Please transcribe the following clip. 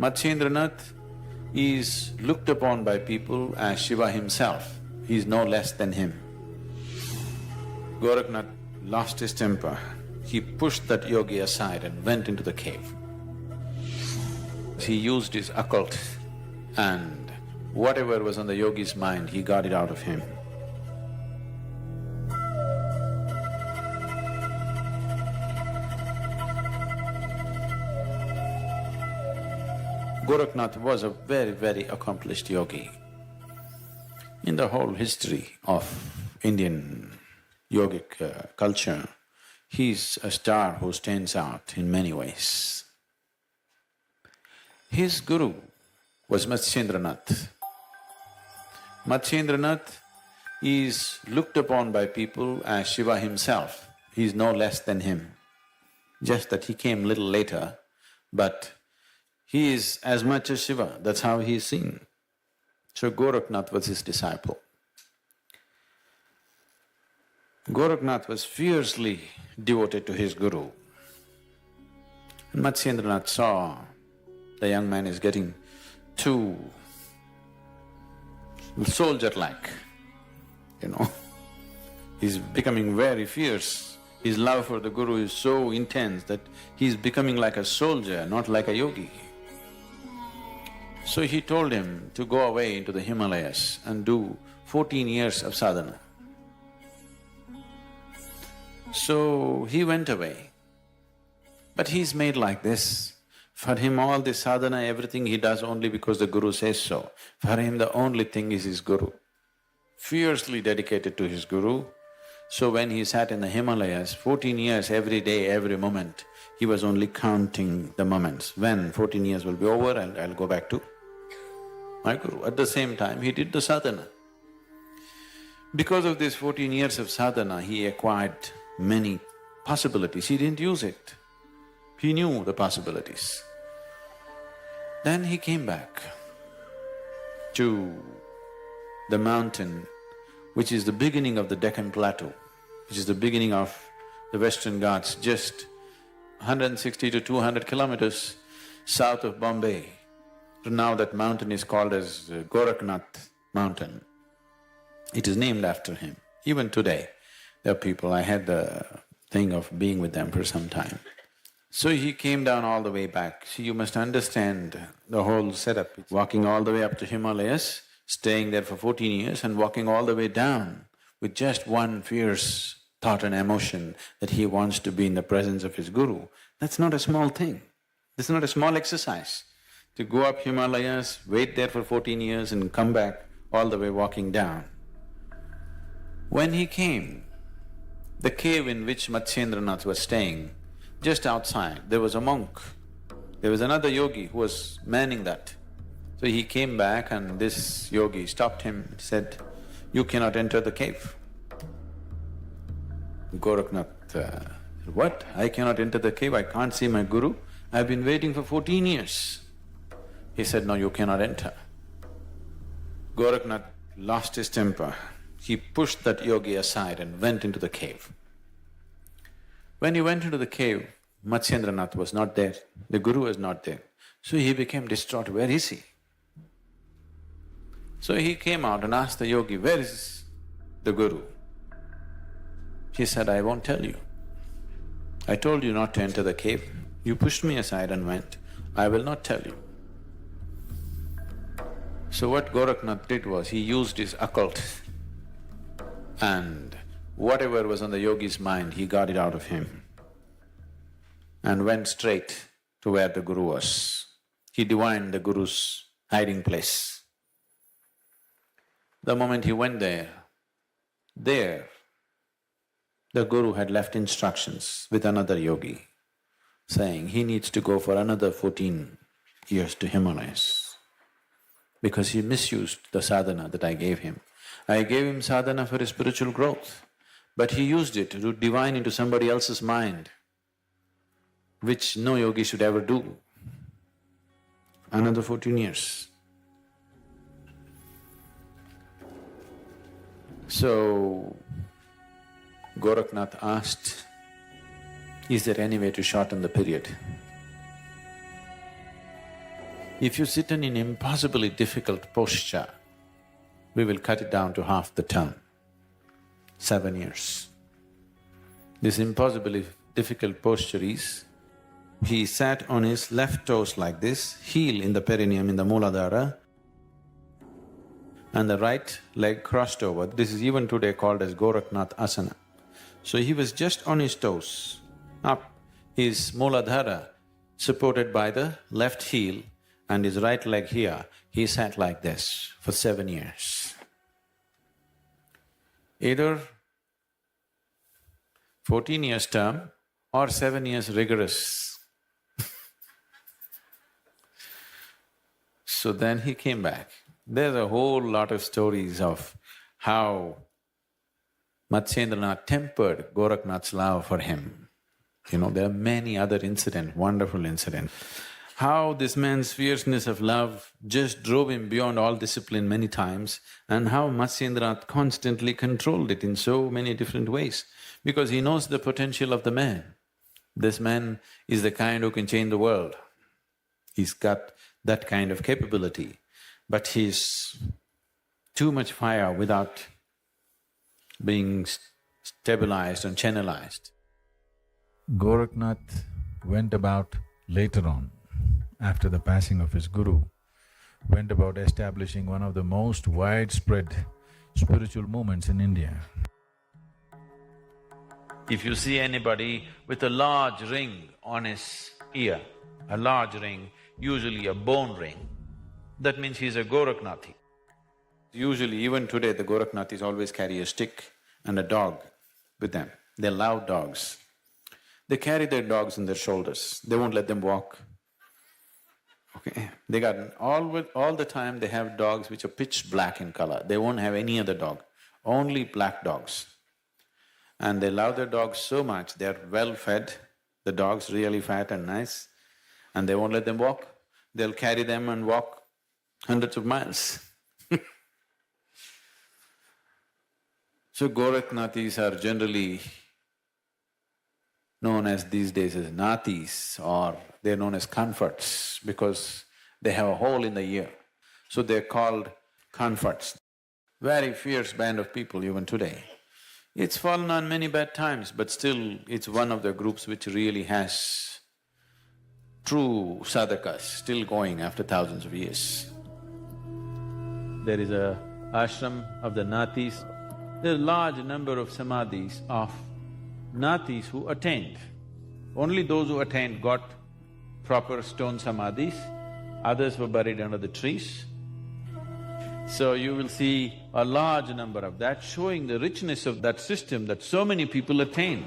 Matsyendranath is looked upon by people as Shiva himself, he is no less than him. Gorakhnath lost his temper. He pushed that yogi aside and went into the cave. He used his occult and whatever was on the yogi's mind, he got it out of him. Gorakhnath was a very, very accomplished yogi. In the whole history of Indian yogic culture, he's a star who stands out in many ways. His guru was Matsyendranath. Matsyendranath is looked upon by people as Shiva himself, he is no less than him. Just that he came little later, but he is as much as Shiva, that's how he is seen. So Gorakhnath was his disciple. Gorakhnath was fiercely devoted to his guru. And Matsyendranath saw the young man is getting too soldier-like, He's becoming very fierce. His love for the guru is so intense that he's becoming like a soldier, not like a yogi. So he told him to go away into the Himalayas and do 14 years of sadhana. So he went away. But he's made like this. For him all this sadhana, everything he does only because the guru says so. For him the only thing is his guru. Fiercely dedicated to his guru. So when he sat in the Himalayas, 14 years every day, every moment, he was only counting the moments. When 14 years will be over, I'll go back to my guru. At the same time, he did the sadhana. Because of this 14 years of sadhana, he acquired many possibilities. He didn't use it. He knew the possibilities. Then he came back to the mountain which is the beginning of the Deccan Plateau, which is the beginning of the Western Ghats, just 160 to 200 kilometers south of Bombay. So now that mountain is called as Gorakhnath mountain. It is named after him. Even today, there are people, I had the thing of being with them for some time. So he came down all the way back. See, you must understand the whole setup. Walking all the way up to Himalayas, staying there for 14 years and walking all the way down with just one fierce thought and emotion that he wants to be in the presence of his guru. That's not a small thing. That's not a small exercise. To go up Himalayas, wait there for 14 years and come back all the way walking down. When he came, the cave in which Matsyendranath was staying, just outside, there was a monk. There was another yogi who was manning that. So he came back and this yogi stopped him and said, "You cannot enter the cave." Gorakhnath, "What? I cannot enter the cave? I can't see my guru? I've been waiting for 14 years. He said, "No, you cannot enter." Gorakhnath lost his temper. He pushed that yogi aside and went into the cave. When he went into the cave, Matsyendranath was not there, the guru was not there. So he became distraught, where is he? So he came out and asked the yogi, "Where is the guru?" He said, "I won't tell you. I told you not to enter the cave. You pushed me aside and went. I will not tell you." So what Gorakhnath did was, he used his occult and whatever was on the yogi's mind, he got it out of him and went straight to where the guru was. He divined the guru's hiding place. The moment he went there, the guru had left instructions with another yogi, saying he needs to go for another 14 years to Himalayas because he misused the sadhana that I gave him. I gave him sadhana for his spiritual growth, but he used it to divine into somebody else's mind, which no yogi should ever do. Another 14 years. So, Gorakhnath asked, "Is there any way to shorten the period?" If you sit in an impossibly difficult posture, we will cut it down to half the term, 7 years. This impossibly difficult posture is, he sat on his left toes like this, heel in the perineum in the Mooladhara, and the right leg crossed over. This is even today called as Gorakhnath asana. So he was just on his toes, up, his Mooladhara supported by the left heel and his right leg here. He sat like this for 7 years. Either 14 years term or 7 years rigorous. So then he came back. There's a whole lot of stories of how Matsyendranath tempered Gorakhnath's love for him. You know, there are many other incidents, wonderful incidents. How this man's fierceness of love just drove him beyond all discipline many times, and how Matsyendranath constantly controlled it in so many different ways, because he knows the potential of the man. This man is the kind who can change the world. He's got that kind of capability, but he's too much fire without being stabilized and channelized. Gorakhnath went about later on, after the passing of his guru, went about establishing one of the most widespread spiritual movements in India. If you see anybody with a large ring on his ear, a large ring, usually a bone ring, that means he's a Gorakhnathi. Usually, even today, the Gorakhnathis always carry a stick and a dog with them. They love dogs. They carry their dogs on their shoulders, they won't let them walk. Okay, they got… all the time they have dogs which are pitch black in color, they won't have any other dog, only black dogs. And they love their dogs so much, they're well fed, the dog's really fat and nice, and they won't let them walk. They'll carry them and walk hundreds of miles. So Gorakhnathis are generally known as these days as Nathis, or they're known as comforts because they have a hole in the ear. So they're called comforts. Very fierce band of people even today. It's fallen on many bad times, but still it's one of the groups which really has true sadhakas still going after thousands of years. There is a ashram of the Nathis. There are a large number of samadhis of Nathis who attained. Only those who attained got proper stone samadhis, others were buried under the trees. So you will see a large number of that, showing the richness of that system that so many people attained.